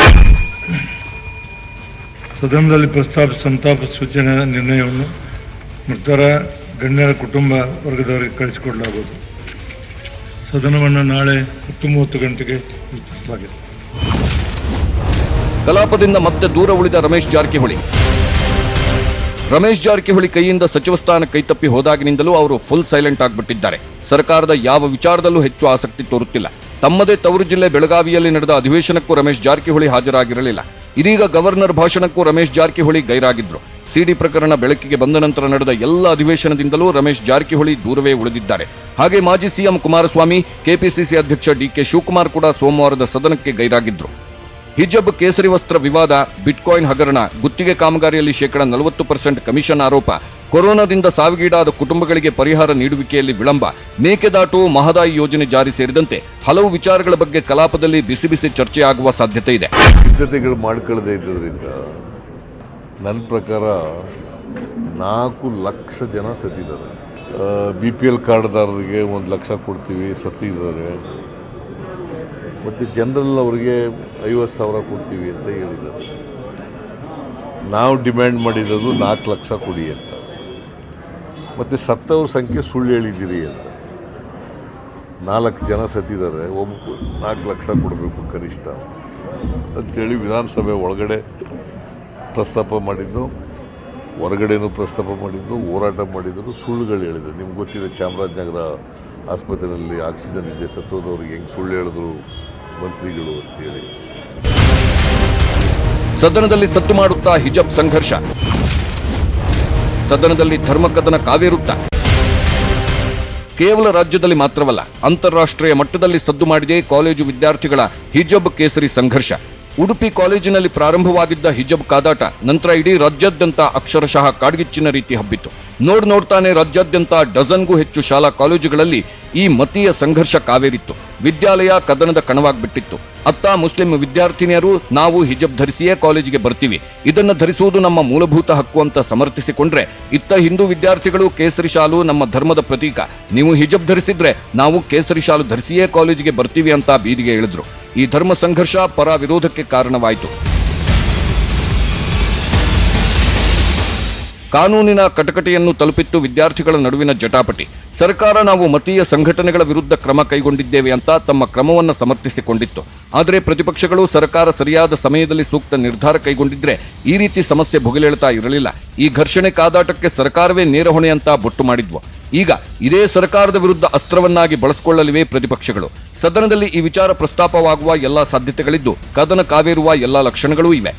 ಸದನದಲ್ಲಿ ಪ್ರಸ್ತಾಪಿಸಿದ ಸಂತಾಪ ಸೂಚನೆ ನಿರ್ಣಯವನ್ನು ಮೃತರ ಗಣ್ಯರ ಕುಟುಂಬ ವರ್ಗದವರಿಗೆ ಕಳಿಸಿಕೊಡಲಾಗುವುದು. ಸದನವನ್ನು ನಾಳೆ 10:30 ಗಂಟೆಗೆ ಮುಚ್ಚಿಸಲಾಗಿದೆ. ಕಲಾಪದಿಂದ ಮತ್ತೆ ದೂರ ಉಳಿದ ರಮೇಶ್ ಜಾರಕಿಹೊಳಿ ಕೈಯಿಂದ ಸಚಿವ ಸ್ಥಾನ ಕೈತಪ್ಪಿ ಹೋದಾಗಿನಿಂದಲೂ ಅವರು ಫುಲ್ ಸೈಲೆಂಟ್ ಆಗಿಬಿಟ್ಟಿದ್ದಾರೆ. ಸರ್ಕಾರದ ಯಾವ ವಿಚಾರದಲ್ಲೂ ಹೆಚ್ಚು ಆಸಕ್ತಿ ತೋರುತ್ತಿಲ್ಲ. ತಮ್ಮದೇ ತವರು ಜಿಲ್ಲೆ ಬೆಳಗಾವಿಯಲ್ಲಿ ನಡೆದ ಅಧಿವೇಶನಕ್ಕೂ ರಮೇಶ್ ಜಾರಕಿಹೊಳಿ ಹಾಜರಾಗಿರಲಿಲ್ಲ. ಇದೀಗ ಗವರ್ನರ್ ಭಾಷಣಕ್ಕೂ ರಮೇಶ್ ಜಾರಕಿಹೊಳಿ ಗೈರಾಗಿದ್ರು. ಸಿಡಿ ಪ್ರಕರಣ ಬೆಳಕಿಗೆ ಬಂದ ನಂತರ ನಡೆದ ಎಲ್ಲ ಅಧಿವೇಶನದಿಂದಲೂ ರಮೇಶ್ ಜಾರಕಿಹೊಳಿ ದೂರವೇ ಉಳಿದಿದ್ದಾರೆ. ಹಾಗೆ ಮಾಜಿ ಸಿಎಂ ಕುಮಾರಸ್ವಾಮಿ, ಕೆಪಿಸಿಸಿ ಅಧ್ಯಕ್ಷ ಡಿಕೆ ಶಿವಕುಮಾರ್ ಕೂಡ ಸೋಮವಾರದ ಸದನಕ್ಕೆ ಗೈರಾಗಿದ್ರು. ಹಿಜಬ್ ಕೇಸರಿ ವಸ್ತ್ರ ವಿವಾದ, ಬಿಟ್ಕಾಯಿನ್ ಹಗರಣ, ಗುತ್ತಿಗೆ ಕಾಮಗಾರಿಯಲ್ಲಿ 40% ಕಮಿಷನ್ ಆರೋಪ, ಕೊರೋನಾದಿಂದ ಸಾವಿಗೀಡಾದ ಕುಟುಂಬಗಳಿಗೆ ಪರಿಹಾರ ನೀಡುವಿಕೆಯಲ್ಲಿ ವಿಳಂಬ, ಮೇಕೆದಾಟು, ಮಹದಾಯಿ ಯೋಜನೆ ಜಾರಿ ಸೇರಿದಂತೆ ಹಲವು ವಿಚಾರಗಳ ಬಗ್ಗೆ ಕಲಾಪದಲ್ಲಿ ಬಿಸಿ ಬಿಸಿ ಚರ್ಚೆ ಆಗುವ ಸಾಧ್ಯತೆ ಇದೆ. ಸಿದ್ಧತೆಗಳು ಮಾಡ್ಕೊಳ್ಳದೆ ಇದ್ದರಿಂದ ನನ್ನ ಪ್ರಕಾರ 4 ಲಕ್ಷ ಜನ ಸತ್ತಿದ್ದಾರೆ. BPL ಕಾರ್ಡ್ದಾರರಿಗೆ 1 ಲಕ್ಷ ಕೊಡ್ತೀವಿ, ಸತ್ತಿದ್ದಾರೆ. ಮತ್ತು ಜನರಲ್ ಅವರಿಗೆ 50,000 ಕೊಡ್ತೀವಿ ಅಂತ ಹೇಳಿದ್ದಾರೆ. ನಾವು ಡಿಮ್ಯಾಂಡ್ ಮಾಡಿರೋದು 4 ಲಕ್ಷ ಕೊಡಿ ಅಂತ. ಮತ್ತು ಸತ್ತವ್ರ ಸಂಖ್ಯೆ ಸುಳ್ಳು ಹೇಳಿದ್ದೀರಿ ಅಂತ. 4 ಜನ ಸತ್ತಿದ್ದಾರೆ, 4 ಲಕ್ಷ ಕೊಡಬೇಕು ಕನಿಷ್ಠ ಅಂಥೇಳಿ ವಿಧಾನಸಭೆ ಒಳಗಡೆ ಪ್ರಸ್ತಾಪ ಮಾಡಿದ್ದು, ಹೊರಗಡೆನೂ ಪ್ರಸ್ತಾಪ ಮಾಡಿದ್ದು, ಹೋರಾಟ ಮಾಡಿದ್ರು, ಸುಳ್ಳುಗಳು ಹೇಳಿದ್ರು. ನಿಮ್ಗೆ ಗೊತ್ತಿದೆ, ಚಾಮರಾಜನಗರ ಆಸ್ಪತ್ರೆಯಲ್ಲಿ ಆಕ್ಸಿಜನ್ ಇದೆ, ಸತ್ತೋದವ್ರಿಗೆ ಹೆಂಗೆ ಸುಳ್ಳು ಹೇಳಿದ್ರು ಮಂತ್ರಿಗಳು ಅಂತೇಳಿ. ಸದನದಲ್ಲಿ ಸದ್ದು ಮಾಡುತ್ತಾ ಹಿಜಬ್ ಸಂಘರ್ಷ, ಸದನದಲ್ಲಿ ಧರ್ಮಕದನ ಕಾವೇರುತ್ತಾ ಕೇವಲ ರಾಜ್ಯದಲ್ಲಿ ಮಾತ್ರವಲ್ಲ, ಅಂತಾರಾಷ್ಟ್ರೀಯ ಮಟ್ಟದಲ್ಲಿ ಸದ್ದು ಮಾಡಿದೆ ಕಾಲೇಜು ವಿದ್ಯಾರ್ಥಿಗಳ ಹಿಜಬ್ ಕೇಸರಿ ಸಂಘರ್ಷ. ಉಡುಪಿ ಕಾಲೇಜಿನಲ್ಲಿ ಪ್ರಾರಂಭವಾಗಿದ್ದ ಹಿಜಬ್ ಕಾದಾಟ ನಂತರ ಇಡೀ ರಾಜ್ಯಾದ್ಯಂತ ಅಕ್ಷರಶಃ ಕಾಡ್ಗಿಚ್ಚಿನ ರೀತಿ ಹಬ್ಬಿತ್ತು. ನೋಡ್ತಾನೆ ರಾಜ್ಯಾದ್ಯಂತ ಡಜನ್ಗೂ ಹೆಚ್ಚು ಶಾಲಾ ಕಾಲೇಜುಗಳಲ್ಲಿ ಈ ಮತೀಯ ಸಂಘರ್ಷ ಕಾವೇರಿತ್ತು. ವಿದ್ಯಾಲಯ ಕದನದ ಕಣವಾಗ್ಬಿಟ್ಟಿತ್ತು. ಅತ್ತ ಮುಸ್ಲಿಂ ವಿದ್ಯಾರ್ಥಿನಿಯರು ನಾವು ಹಿಜಬ್ ಧರಿಸಿಯೇ ಕಾಲೇಜಿಗೆ ಬರ್ತೀವಿ, ಇದನ್ನು ಧರಿಸುವುದು ನಮ್ಮ ಮೂಲಭೂತ ಹಕ್ಕು ಅಂತ ಸಮರ್ಥಿಸಿಕೊಂಡ್ರೆ, ಇತ್ತ ಹಿಂದೂ ವಿದ್ಯಾರ್ಥಿಗಳು ಕೇಸರಿ ಶಾಲು ನಮ್ಮ ಧರ್ಮದ ಪ್ರತೀಕ, ನೀವು ಹಿಜಬ್ ಧರಿಸಿದ್ರೆ ನಾವು ಕೇಸರಿ ಶಾಲು ಧರಿಸಿಯೇ ಕಾಲೇಜಿಗೆ ಬರ್ತೀವಿ ಅಂತ ಬೀದಿಗೆ ಇಳಿದ್ರು. ಈ ಧರ್ಮ ಸಂಘರ್ಷ ಪರ ವಿರೋಧಕ್ಕೆ ಕಾರಣವಾಯಿತು. ಕಾನೂನಿನ ಕಟಕಟೆಯನ್ನು ತಲುಪಿತ್ತು ವಿದ್ಯಾರ್ಥಿಗಳ ನಡುವಿನ ಜಟಾಪಟಿ. ಸರ್ಕಾರ ನಾವು ಮತೀಯ ಸಂಘಟನೆಗಳ ವಿರುದ್ಧ ಕ್ರಮ ಕೈಗೊಂಡಿದ್ದೇವೆ ಅಂತ ತಮ್ಮ ಕ್ರಮವನ್ನು ಸಮರ್ಥಿಸಿಕೊಂಡಿತ್ತು. ಆದರೆ ಪ್ರತಿಪಕ್ಷಗಳು ಸರ್ಕಾರ ಸರಿಯಾದ ಸಮಯದಲ್ಲಿ ಸೂಕ್ತ ನಿರ್ಧಾರ ಕೈಗೊಂಡಿದ್ರೆ ಈ ರೀತಿ ಸಮಸ್ಯೆ ಭುಗಿಲೇಳ್ತಾ ಇರಲಿಲ್ಲ. ಈ ಘರ್ಷಣೆ ಕಾದಾಟಕ್ಕೆ ಸರ್ಕಾರವೇ ನೇರ ಹೊಣೆ ಅಂತ ಬೊಟ್ಟು ಮಾಡಿದ್ವು. ಈಗ ಇದೇ ಸರ್ಕಾರದ ವಿರುದ್ಧ ಅಸ್ತ್ರವನ್ನಾಗಿ ಬಳಸಿಕೊಳ್ಳಲಿವೆ ಪ್ರತಿಪಕ್ಷಗಳು. ಸದನದಲ್ಲಿ ಈ ವಿಚಾರ ಪ್ರಸ್ತಾಪವಾಗುವ ಎಲ್ಲಾ ಸಾಧ್ಯತೆಗಳಿದ್ದು, ಕದನ ಕಾವೇರುವ ಎಲ್ಲಾ ಲಕ್ಷಣಗಳೂ ಇವೆ.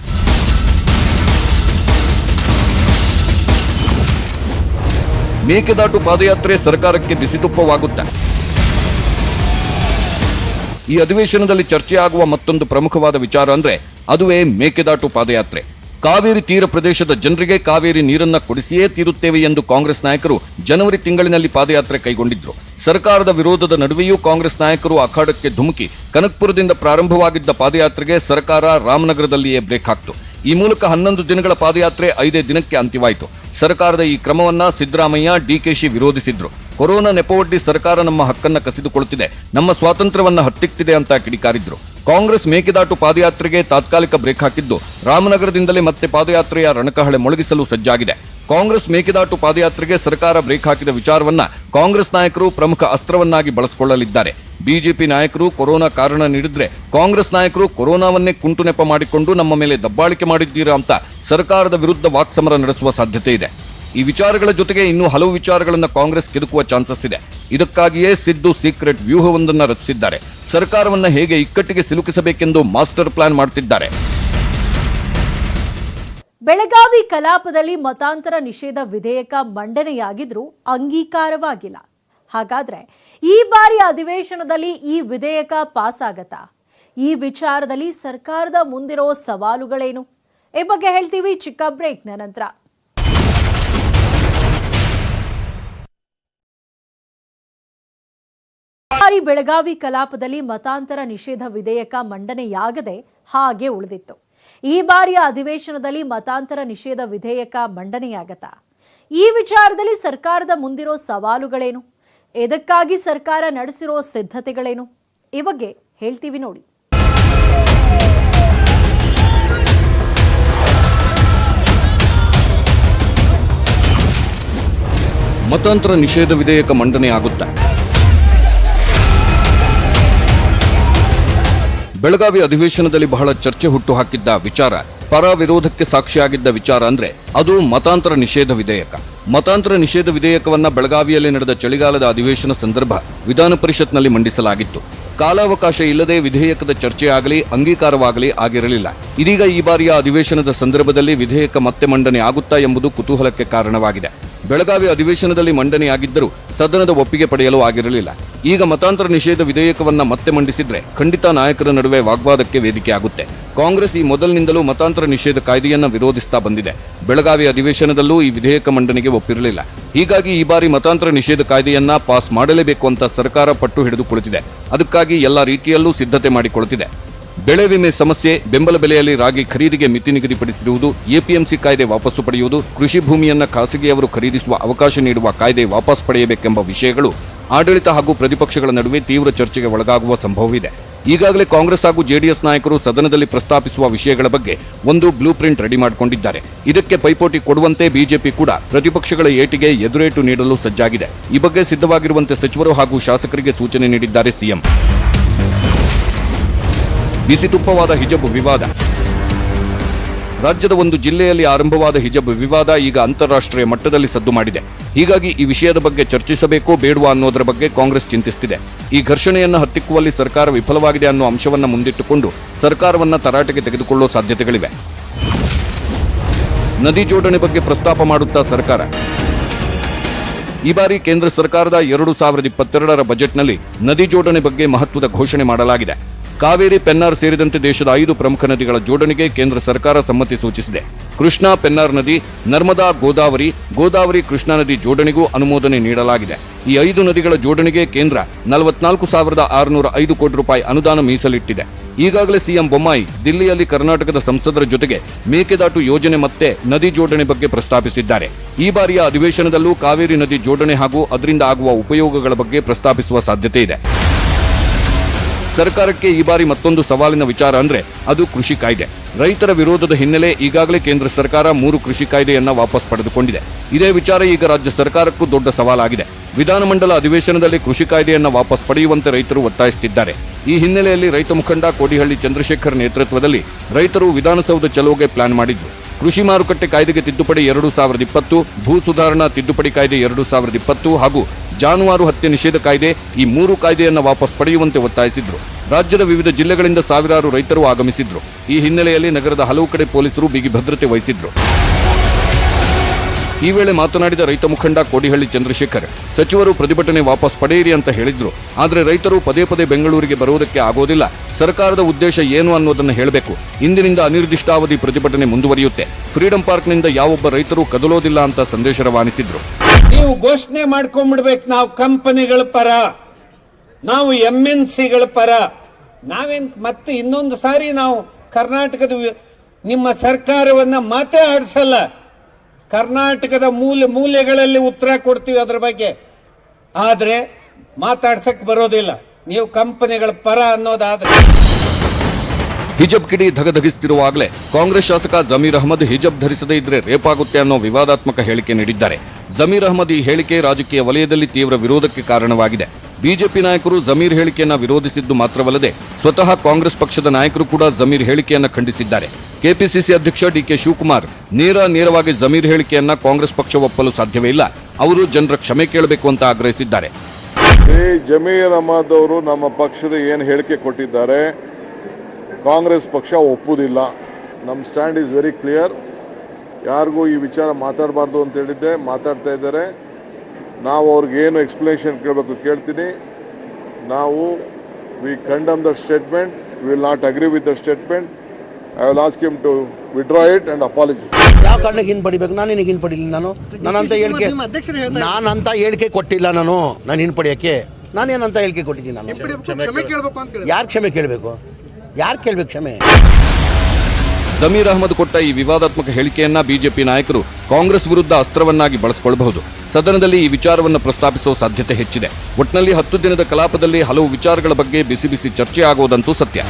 ಮೇಕೆದಾಟು ಪಾದಯಾತ್ರೆ ಸರ್ಕಾರಕ್ಕೆ ಬಿಸಿತುಪ್ಪವಾಗುತ್ತೆ. ಈ ಅಧಿವೇಶನದಲ್ಲಿ ಚರ್ಚೆಯಾಗುವ ಮತ್ತೊಂದು ಪ್ರಮುಖವಾದ ವಿಚಾರ ಅಂದ್ರೆ ಅದುವೇ ಮೇಕೆದಾಟು ಪಾದಯಾತ್ರೆ. ಕಾವೇರಿ ತೀರ ಪ್ರದೇಶದ ಜನರಿಗೆ ಕಾವೇರಿ ನೀರನ್ನ ಕೊಡಿಸಿಯೇ ತೀರುತ್ತೇವೆ ಎಂದು ಕಾಂಗ್ರೆಸ್ ನಾಯಕರು ಜನವರಿ ತಿಂಗಳಿನಲ್ಲಿ ಪಾದಯಾತ್ರೆ ಕೈಗೊಂಡಿದ್ರು. ಸರ್ಕಾರದ ವಿರೋಧದ ನಡುವೆಯೂ ಕಾಂಗ್ರೆಸ್ ನಾಯಕರು ಅಖಾಡಕ್ಕೆ ಧುಮುಕಿ ಕನಕಪುರದಿಂದ ಪ್ರಾರಂಭವಾಗಿದ್ದ ಪಾದಯಾತ್ರೆಗೆ ಸರ್ಕಾರ ರಾಮನಗರದಲ್ಲಿಯೇ ಬ್ರೇಕ್ ಹಾಕ್ತು. ಈ ಮೂಲಕ 11 ದಿನಗಳ ಪಾದಯಾತ್ರೆ 5ನೇ ದಿನಕ್ಕೆ ಅಂತ್ಯವಾಯಿತು. ಸರ್ಕಾರದ ಈ ಕ್ರಮವನ್ನ ಸಿದ್ದರಾಮಯ್ಯ, ಡಿಕೆಶಿ ವಿರೋಧಿಸಿದ್ರು. ಕೊರೋನಾ ನೆಪವೊಡ್ಡಿ ಸರ್ಕಾರ ನಮ್ಮ ಹಕ್ಕನ್ನ ಕಸಿದುಕೊಳ್ಳುತ್ತಿದೆ, ನಮ್ಮ ಸ್ವಾತಂತ್ರ್ಯವನ್ನ ಹತ್ತಿಕ್ತಿದೆ ಅಂತ ಕಿಡಿಕಾರಿದ್ರು. ಕಾಂಗ್ರೆಸ್ ಮೇಕೆದಾಟು ಪಾದಯಾತ್ರೆಗೆ ತಾತ್ಕಾಲಿಕ ಬ್ರೇಕ್ ಹಾಕಿದ್ದು, ರಾಮನಗರದಿಂದಲೇ ಮತ್ತೆ ಪಾದಯಾತ್ರೆಯ ರಣಕಹಳೆ ಮೊಳಗಿಸಲು ಸಜ್ಜಾಗಿದೆ. ಕಾಂಗ್ರೆಸ್ ಮೇಕೆದಾಟು ಪಾದಯಾತ್ರೆಗೆ ಸರ್ಕಾರ ಬ್ರೇಕ್ ಹಾಕಿದ ವಿಚಾರವನ್ನ ಕಾಂಗ್ರೆಸ್ ನಾಯಕರು ಪ್ರಮುಖ ಅಸ್ತ್ರವನ್ನಾಗಿ ಬಳಸಿಕೊಳ್ಳಲಿದ್ದಾರೆ. ಬಿಜೆಪಿ ನಾಯಕರು ಕೊರೋನಾ ಕಾರಣ ನೀಡಿದ್ರೆ ಕಾಂಗ್ರೆಸ್ ನಾಯಕರು ಕೊರೋನಾವನ್ನೇ ಕುಂಟು ನೆಪ ಮಾಡಿಕೊಂಡು ನಮ್ಮ ಮೇಲೆ ದಬ್ಬಾಳಿಕೆ ಮಾಡಿದ್ದೀರಾ ಅಂತ ಸರ್ಕಾರದ ವಿರುದ್ಧ ವಾಕ್ಸಮರ ನಡೆಸುವ ಸಾಧ್ಯತೆ ಇದೆ. ಈ ವಿಚಾರಗಳ ಜೊತೆಗೆ ಇನ್ನೂ ಹಲವು ವಿಚಾರಗಳನ್ನು ಕಾಂಗ್ರೆಸ್ ಕೆದಕುವ ಚಾನ್ಸಸ್ ಇದೆ. ಇದಕ್ಕಾಗಿಯೇ ಸಿದ್ದು ಸೀಕ್ರೆಟ್ ವ್ಯೂಹವೊಂದನ್ನು ರಚಿಸಿದ್ದಾರೆ. ಸರ್ಕಾರವನ್ನ ಹೇಗೆ ಇಕ್ಕಟ್ಟಿಗೆ ಸಿಲುಕಿಸಬೇಕೆಂದು ಮಾಸ್ಟರ್ ಪ್ಲಾನ್ ಮಾಡುತ್ತಿದ್ದಾರೆ. ಬೆಳಗಾವಿ ಕಲಾಪದಲ್ಲಿ ಮತಾಂತರ ನಿಷೇಧ ವಿಧೇಯಕ ಮಂಡನೆಯಾಗಿದ್ರೂ ಅಂಗೀಕಾರವಾಗಿಲ್ಲ. ಹಾಗಾದ್ರೆ ಈ ಬಾರಿ ಅಧಿವೇಶನದಲ್ಲಿ ಈ ವಿಧೇಯಕ ಪಾಸ್ ಆಗತ್ತಾ? ಈ ವಿಚಾರದಲ್ಲಿ ಸರ್ಕಾರದ ಮುಂದಿರೋ ಸವಾಲುಗಳೇನು? ಈ ಬಗ್ಗೆ ಹೇಳ್ತೀವಿ ಚಿಕ್ಕ ಬ್ರೇಕ್ನ ನಂತರ. ಬಾರಿ ಬೆಳಗಾವಿ ಕಲಾಪದಲ್ಲಿ ಮತಾಂತರ ನಿಷೇಧ ವಿಧೇಯಕ ಮಂಡನೆಯಾಗದೆ ಹಾಗೆ ಉಳಿದಿತ್ತು. ಈ ಬಾರಿಯ ಅಧಿವೇಶನದಲ್ಲಿ ಮತಾಂತರ ನಿಷೇಧ ವಿಧೇಯಕ ಮಂಡನೆಯಾಗತ್ತಾ? ಈ ವಿಚಾರದಲ್ಲಿ ಸರ್ಕಾರದ ಮುಂದಿರೋ ಸವಾಲುಗಳೇನು? ಇದಕ್ಕಾಗಿ ಸರ್ಕಾರ ನಡೆಸಿರೋ ಸಿದ್ಧತೆಗಳೇನು? ಈ ಬಗ್ಗೆ ಹೇಳ್ತೀವಿ ನೋಡಿ. ಮತಾಂತರ ನಿಷೇಧ ವಿಧೇಯಕ ಮಂಡನೆಯಾಗುತ್ತಾ? ಬೆಳಗಾವಿ ಅಧಿವೇಶನದಲ್ಲಿ ಬಹಳ ಚರ್ಚೆ ಹುಟ್ಟು ಹಾಕಿದ್ದ ವಿಚಾರ, ಪರ ವಿರೋಧಕ್ಕೆ ಸಾಕ್ಷಿಯಾಗಿದ್ದ ವಿಚಾರ ಅಂದ್ರೆ ಅದು ಮತಾಂತರ ನಿಷೇಧ ವಿಧೇಯಕ. ಮತಾಂತರ ನಿಷೇಧ ವಿಧೇಯಕವನ್ನ ಬೆಳಗಾವಿಯಲ್ಲಿ ನಡೆದ ಚಳಿಗಾಲದ ಅಧಿವೇಶನ ಸಂದರ್ಭ ವಿಧಾನ ಪರಿಷತ್ನಲ್ಲಿ ಮಂಡಿಸಲಾಗಿತ್ತು. ಕಾಲಾವಕಾಶ ಇಲ್ಲದೆ ವಿಧೇಯಕದ ಚರ್ಚೆಯಾಗಲಿ ಅಂಗೀಕಾರವಾಗಲಿ ಆಗಿರಲಿಲ್ಲ. ಇದೀಗ ಈ ಬಾರಿಯ ಅಧಿವೇಶನದ ಸಂದರ್ಭದಲ್ಲಿ ವಿಧೇಯಕ ಮತ್ತೆ ಮಂಡನೆ ಆಗುತ್ತಾ ಎಂಬುದು ಕುತೂಹಲಕ್ಕೆ ಕಾರಣವಾಗಿದೆ. ಬೆಳಗಾವಿ ಅಧಿವೇಶನದಲ್ಲಿ ಮಂಡನೆಯಾಗಿದ್ದರೂ ಸದನದ ಒಪ್ಪಿಗೆ ಪಡೆಯಲು ಆಗಿರಲಿಲ್ಲ. ಈಗ ಮತಾಂತರ ನಿಷೇಧ ವಿಧೇಯಕವನ್ನ ಮತ್ತೆ ಮಂಡಿಸಿದ್ರೆ ಖಂಡಿತ ನಾಯಕರ ನಡುವೆ ವಾಗ್ವಾದಕ್ಕೆ ವೇದಿಕೆ ಆಗುತ್ತೆ. ಕಾಂಗ್ರೆಸ್ ಈ ಮೊದಲಿನಿಂದಲೂ ಮತಾಂತರ ನಿಷೇಧ ಕಾಯ್ದೆಯನ್ನ ವಿರೋಧಿಸ್ತಾ ಬಂದಿದೆ. ಬೆಳಗಾವಿ ಅಧಿವೇಶನದಲ್ಲೂ ಈ ವಿಧೇಯಕ ಮಂಡನೆಗೆ ಒಪ್ಪಿರಲಿಲ್ಲ. ಹೀಗಾಗಿ ಈ ಬಾರಿ ಮತಾಂತರ ನಿಷೇಧ ಕಾಯ್ದೆಯನ್ನ ಪಾಸ್ ಮಾಡಲೇಬೇಕು ಅಂತ ಸರ್ಕಾರ ಪಟ್ಟು ಹಿಡಿದು ಕುಳಿತಿದೆ. ಅದಕ್ಕಾಗಿ ಎಲ್ಲಾ ರೀತಿಯಲ್ಲೂ ಸಿದ್ಧತೆ ಮಾಡಿಕೊಳ್ಳುತ್ತಿದೆ. ಬೆಳೆ ವಿಮೆ ಸಮಸ್ಯೆ, ಬೆಂಬಲ ಬೆಲೆಯಲ್ಲಿ ರಾಗಿ ಖರೀದಿಗೆ ಮಿತಿ ನಿಗದಿಪಡಿಸಿರುವುದು, ಎಪಿಎಂಸಿ ಕಾಯ್ದೆ ವಾಪಸ್ಸು ಪಡೆಯುವುದು, ಕೃಷಿ ಭೂಮಿಯನ್ನ ಖಾಸಗಿಯವರು ಖರೀದಿಸುವ ಅವಕಾಶ ನೀಡುವ ಕಾಯ್ದೆ ವಾಪಸ್ ಪಡೆಯಬೇಕೆಂಬ ವಿಷಯಗಳು ಆಡಳಿತ ಹಾಗೂ ಪ್ರತಿಪಕ್ಷಗಳ ನಡುವೆ ತೀವ್ರ ಚರ್ಚೆಗೆ ಒಳಗಾಗುವ ಸಂಭವವಿದೆ. ಈಗಾಗಲೇ ಕಾಂಗ್ರೆಸ್ ಹಾಗೂ ಜೆಡಿಎಸ್ ನಾಯಕರು ಸದನದಲ್ಲಿ ಪ್ರಸ್ತಾಪಿಸುವ ವಿಷಯಗಳ ಬಗ್ಗೆ ಒಂದು ಬ್ಲೂ ಪ್ರಿಂಟ್ ರೆಡಿ ಮಾಡಿಕೊಂಡಿದ್ದಾರೆ. ಇದಕ್ಕೆ ಪೈಪೋಟಿ ಕೊಡುವಂತೆ ಬಿಜೆಪಿ ಕೂಡ ಪ್ರತಿಪಕ್ಷಗಳ ಏಟಿಗೆ ಎದುರೇಟು ನೀಡಲು ಸಜ್ಜಾಗಿದೆ. ಈ ಬಗ್ಗೆ ಸಿದ್ಧವಾಗಿರುವಂತೆ ಸಚಿವರು ಹಾಗೂ ಶಾಸಕರಿಗೆ ಸೂಚನೆ ನೀಡಿದ್ದಾರೆ ಸಿಎಂ. ಬಿಸಿತುಪ್ಪವಾದ ಹಿಜಬ್ ವಿವಾದ. ರಾಜ್ಯದ ಒಂದು ಜಿಲ್ಲೆಯಲ್ಲಿ ಆರಂಭವಾದ ಹಿಜಬ್ ವಿವಾದ ಈಗ ಅಂತಾರಾಷ್ಟ್ರೀಯ ಮಟ್ಟದಲ್ಲಿ ಸದ್ದು ಮಾಡಿದೆ. ಹೀಗಾಗಿ ಈ ವಿಷಯದ ಬಗ್ಗೆ ಚರ್ಚಿಸಬೇಕೋ ಬೇಡವಾ ಅನ್ನೋದರ ಬಗ್ಗೆ ಕಾಂಗ್ರೆಸ್ ಚಿಂತಿಸುತ್ತಿದೆ. ಈ ಘರ್ಷಣೆಯನ್ನು ಹತ್ತಿಕ್ಕುವಲ್ಲಿ ಸರ್ಕಾರ ವಿಫಲವಾಗಿದೆ ಅನ್ನೋ ಅಂಶವನ್ನ ಮುಂದಿಟ್ಟುಕೊಂಡು ಸರ್ಕಾರವನ್ನ ತರಾಟೆಗೆ ತೆಗೆದುಕೊಳ್ಳುವ ಸಾಧ್ಯತೆಗಳಿವೆ. ನದಿ ಜೋಡಣೆ ಬಗ್ಗೆ ಪ್ರಸ್ತಾಪ ಮಾಡುತ್ತಾ ಸರ್ಕಾರ. ಈ ಬಾರಿ ಕೇಂದ್ರ ಸರ್ಕಾರದ 2022ರ ಬಜೆಟ್ನಲ್ಲಿ ನದಿ ಜೋಡಣೆ ಬಗ್ಗೆ ಮಹತ್ವದ ಘೋಷಣೆ ಮಾಡಲಾಗಿದೆ. ಕಾವೇರಿ, ಪೆನ್ನಾರ್ ಸೇರಿದಂತೆ ದೇಶದ 5 ಪ್ರಮುಖ ನದಿಗಳ ಜೋಡಣೆಗೆ ಕೇಂದ್ರ ಸರ್ಕಾರ ಸಮ್ಮತಿ ಸೂಚಿಸಿದೆ. ಕೃಷ್ಣಾ, ಪೆನ್ನಾರ್ ನದಿ, ನರ್ಮದಾ, ಗೋದಾವರಿ, ಕೃಷ್ಣಾ ನದಿ ಜೋಡಣೆಗೂ ಅನುಮೋದನೆ ನೀಡಲಾಗಿದೆ. ಈ 5 ನದಿಗಳ ಜೋಡಣೆಗೆ ಕೇಂದ್ರ 44,605 ಕೋಟಿ ರೂಪಾಯಿ ಅನುದಾನ ಮೀಸಲಿಟ್ಟಿದೆ. ಈಗಾಗಲೇ ಸಿಎಂ ಬೊಮ್ಮಾಯಿ ದಿಲ್ಲಿಯಲ್ಲಿ ಕರ್ನಾಟಕದ ಸಂಸದರ ಜೊತೆಗೆ ಮೇಕೆದಾಟು ಯೋಜನೆ ಮತ್ತೆ ನದಿ ಜೋಡಣೆ ಬಗ್ಗೆ ಪ್ರಸ್ತಾಪಿಸಿದ್ದಾರೆ. ಈ ಬಾರಿಯ ಅಧಿವೇಶನದಲ್ಲೂ ಕಾವೇರಿ ನದಿ ಜೋಡಣೆ ಹಾಗೂ ಅದರಿಂದ ಆಗುವ ಉಪಯೋಗಗಳ ಬಗ್ಗೆ ಪ್ರಸ್ತಾಪಿಸುವ ಸಾಧ್ಯತೆ ಇದೆ. ಸರ್ಕಾರಕ್ಕೆ ಈ ಬಾರಿ ಮತ್ತೊಂದು ಸವಾಲಿನ ವಿಚಾರ ಅಂದ್ರೆ ಅದು ಕೃಷಿ ಕಾಯ್ದೆ. ರೈತರ ವಿರೋಧದ ಹಿನ್ನೆಲೆ ಈಗಾಗಲೇ ಕೇಂದ್ರ ಸರ್ಕಾರ 3 ಕೃಷಿ ಕಾಯ್ದೆಯನ್ನ ವಾಪಸ್ ಪಡೆದುಕೊಂಡಿದೆ. ಇದೇ ವಿಚಾರ ಈಗ ರಾಜ್ಯ ಸರ್ಕಾರಕ್ಕೂ ದೊಡ್ಡ ಸವಾಲಾಗಿದೆ. ವಿಧಾನಮಂಡಲ ಅಧಿವೇಶನದಲ್ಲಿ ಕೃಷಿ ಕಾಯ್ದೆಯನ್ನ ವಾಪಸ್ ಪಡೆಯುವಂತೆ ರೈತರು ಒತ್ತಾಯಿಸುತ್ತಿದ್ದಾರೆ. ಈ ಹಿನ್ನೆಲೆಯಲ್ಲಿ ರೈತ ಮುಖಂಡ ಕೋಡಿಹಳ್ಳಿ ಚಂದ್ರಶೇಖರ್ ನೇತೃತ್ವದಲ್ಲಿ ರೈತರು ವಿಧಾನಸೌಧ ಚಲೋಗೆ ಪ್ಲಾನ್ ಮಾಡಿದ್ರು. ಕೃಷಿ ಮಾರುಕಟ್ಟೆ ಕಾಯ್ದೆಗೆ ತಿದ್ದುಪಡಿ 2020, ಭೂ ಸುಧಾರಣಾ ತಿದ್ದುಪಡಿ ಕಾಯ್ದೆ 2020 ಹಾಗೂ ಜಾನುವಾರು ಹತ್ಯೆ ನಿಷೇಧ ಕಾಯ್ದೆ, ಈ 3 ಕಾಯ್ದೆಯನ್ನ ವಾಪಸ್ ಪಡೆಯುವಂತೆ ಒತ್ತಾಯಿಸಿದ್ರು. ರಾಜ್ಯದ ವಿವಿಧ ಜಿಲ್ಲೆಗಳಿಂದ ಸಾವಿರಾರು ರೈತರು ಆಗಮಿಸಿದ್ರು. ಈ ಹಿನ್ನೆಲೆಯಲ್ಲಿ ನಗರದ ಹಲವು ಕಡೆ ಪೊಲೀಸರು ಬಿಗಿ ಭದ್ರತೆ ವಹಿಸಿದ್ರು. ಈ ವೇಳೆ ಮಾತನಾಡಿದ ರೈತ ಮುಖಂಡ ಕೋಡಿಹಳ್ಳಿ ಚಂದ್ರಶೇಖರ್, ಸಚಿವರು ಪ್ರತಿಭಟನೆ ವಾಪಸ್ ಪಡೆಯಿರಿ ಅಂತ ಹೇಳಿದ್ರು. ಆದರೆ ರೈತರು ಪದೇ ಪದೇ ಬೆಂಗಳೂರಿಗೆ ಬರುವುದಕ್ಕೆ ಆಗೋದಿಲ್ಲ. ಸರ್ಕಾರದ ಉದ್ದೇಶ ಏನು ಅನ್ನೋದನ್ನು ಹೇಳಬೇಕು. ಇಂದಿನಿಂದ ಅನಿರ್ದಿಷ್ಟಾವಧಿ ಪ್ರತಿಭಟನೆ ಮುಂದುವರಿಯುತ್ತೆ. ಫ್ರೀಡಂ ಪಾರ್ಕ್ನಿಂದ ಯಾವೊಬ್ಬ ರೈತರು ಕದಲೋದಿಲ್ಲ ಅಂತ ಸಂದೇಶ ರವಾನಿಸಿದ್ರು. ನೀವು ಘೋಷಣೆ ಮಾಡ್ಕೊಂಡ್ಬಿಡ್ಬೇಕು, ನಾವು ಕಂಪನಿಗಳ ಪರ, ನಾವು MNCಗಳ ಪರ. ನಾವೇನ್ ಮತ್ತೆ ಇನ್ನೊಂದು ಸಾರಿ ನಾವು ಕರ್ನಾಟಕದ ನಿಮ್ಮ ಸರ್ಕಾರವನ್ನ ಮಾತೇ ಆಡಿಸಲ್ಲ. ಕರ್ನಾಟಕದ ಮೂಲೆಗಳಲ್ಲಿ ಉತ್ತರ ಕೊಡ್ತೀವಿ ಅದ್ರ ಬಗ್ಗೆ, ಆದ್ರೆ ಮಾತಾಡ್ಸಕ್ ಬರೋದಿಲ್ಲ. ನೀವು ಕಂಪನಿಗಳ ಪರ ಅನ್ನೋದಾದ್ರೆ. ಹಿಜಬ್ ಕಿಡಿ ಧಗಧಗಿಸುತ್ತಿರುವಾಗಲೇ ಕಾಂಗ್ರೆಸ್ ಶಾಸಕ ಜಮೀರ್ ಅಹಮದ್ ಹಿಜಬ್ ಧರಿಸದೇ ಇದ್ರೆ ರೇಪ್ ಆಗುತ್ತೆ ಅನ್ನೋ ವಿವಾದಾತ್ಮಕ ಹೇಳಿಕೆ ನೀಡಿದ್ದಾರೆ. ಜಮೀರ್ ಅಹಮದ್ ಈ ಹೇಳಿಕೆ ರಾಜಕೀಯ ವಲಯದಲ್ಲಿ ತೀವ್ರ ವಿರೋಧಕ್ಕೆ ಕಾರಣವಾಗಿದೆ. ಬಿಜೆಪಿ ನಾಯಕರು ಜಮೀರ್ ಹೇಳಿಕೆಯನ್ನ ವಿರೋಧಿಸಿದ್ದು ಮಾತ್ರವಲ್ಲದೆ ಸ್ವತಃ ಕಾಂಗ್ರೆಸ್ ಪಕ್ಷದ ನಾಯಕರು ಕೂಡ ಜಮೀರ್ ಹೇಳಿಕೆಯನ್ನ ಖಂಡಿಸಿದ್ದಾರೆ. ಕೆಪಿಸಿಸಿ ಅಧ್ಯಕ್ಷ ಡಿಕೆ ಶಿವಕುಮಾರ್ ನೇರವಾಗಿ ಜಮೀರ್ ಹೇಳಿಕೆಯನ್ನ ಕಾಂಗ್ರೆಸ್ ಪಕ್ಷ ಒಪ್ಪಲು ಸಾಧ್ಯವೇ ಇಲ್ಲ, ಅವರು ಜನರ ಕ್ಷಮೆ ಕೇಳಬೇಕು ಅಂತ ಆಗ್ರಹಿಸಿದ್ದಾರೆ. ಜಮೀರ್ ಅಹಮದ್ ಅವರು ನಮ್ಮ ಪಕ್ಷದ ಏನು ಹೇಳಿಕೆ ಕೊಟ್ಟಿದ್ದಾರೆ ಕಾಂಗ್ರೆಸ್ ಪಕ್ಷ ಒಪ್ಪುವುದಿಲ್ಲ. ನಮ್ಮ ಸ್ಟ್ಯಾಂಡ್ ಈಸ್ ವೆರಿ ಕ್ಲಿಯರ್. ಯಾರಿಗೂ ಈ ವಿಚಾರ ಮಾತಾಡಬಾರ್ದು ಅಂತ ಹೇಳಿದ್ದೆ, ಮಾತಾಡ್ತಾ ಇದ್ದಾರೆ. ನಾವು ಅವ್ರಿಗೆ ಏನು ಎಕ್ಸ್ಪ್ಲನೇಷನ್ ಕೇಳಬೇಕು ಕೇಳ್ತೀನಿ. ನಾವು we condemn the statement, will not agree with the statement. I will ask him to withdraw it and apology. ಯಾವ ಕಾರಣಕ್ಕೆ ಹಿಂಪಡಿಬೇಕು? ನಾನು ಹಿಂಪಡಿಲ್ಲ. ನಾನಂತ ಹೇಳಿಕೆ ಕೊಟ್ಟಿಲ್ಲ. ನಾನು ಹಿಂಪಡಿಯಕ್ಕೆ ನಾನೇನಂತ ಹೇಳಿಕೆ ಕೊಟ್ಟಿದ್ದೀನಿ ನಾನು? ಯಾರು ಕ್ಷಮೆ ಕೇಳಬೇಕು? ಯಾರು ಕೇಳಬೇಕು ಕ್ಷಮೆ? ಜಮೀರ್ ಅಹಮದ್ ಕೊಟ್ಟ ಈ ವಿವಾದಾತ್ಮಕ ಹೇಳಿಕೆಯನ್ನ ಬಿಜೆಪಿ ನಾಯಕರು ಕಾಂಗ್ರೆಸ್ ವಿರುದ್ಧ ಅಸ್ತ್ರವನ್ನಾಗಿ ಬಳಸಿಕೊಳ್ಳಬಹುದು. ಸದನದಲ್ಲಿ ಈ ವಿಚಾರವನ್ನು ಪ್ರಸ್ತಾಪಿಸುವ ಸಾಧ್ಯತೆ ಹೆಚ್ಚಿದೆ. ಒಟ್ನಲ್ಲಿ 10 ದಿನದ ಕಲಾಪದಲ್ಲಿ ಹಲವು ವಿಚಾರಗಳ ಬಗ್ಗೆ ಬಿಸಿ ಬಿಸಿ ಚರ್ಚೆ ಆಗುವುದಂತೂ ಸತ್ಯ.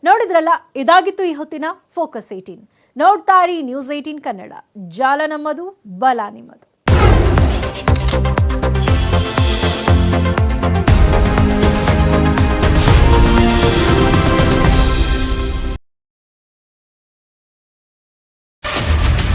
ನೋಡಿದ್ರಲ್ಲ, ಇದಾಗಿತ್ತು ಈ ಹೊತ್ತಿನ ಫೋಕಸ್ 18. ನೋಡ್ತಾ ಇರಿ ನ್ಯೂಸ್ 18 ಕನ್ನಡ. ಜಾಲ ನಮ್ಮದು, ಬಲ ನಿಮ್ಮದು.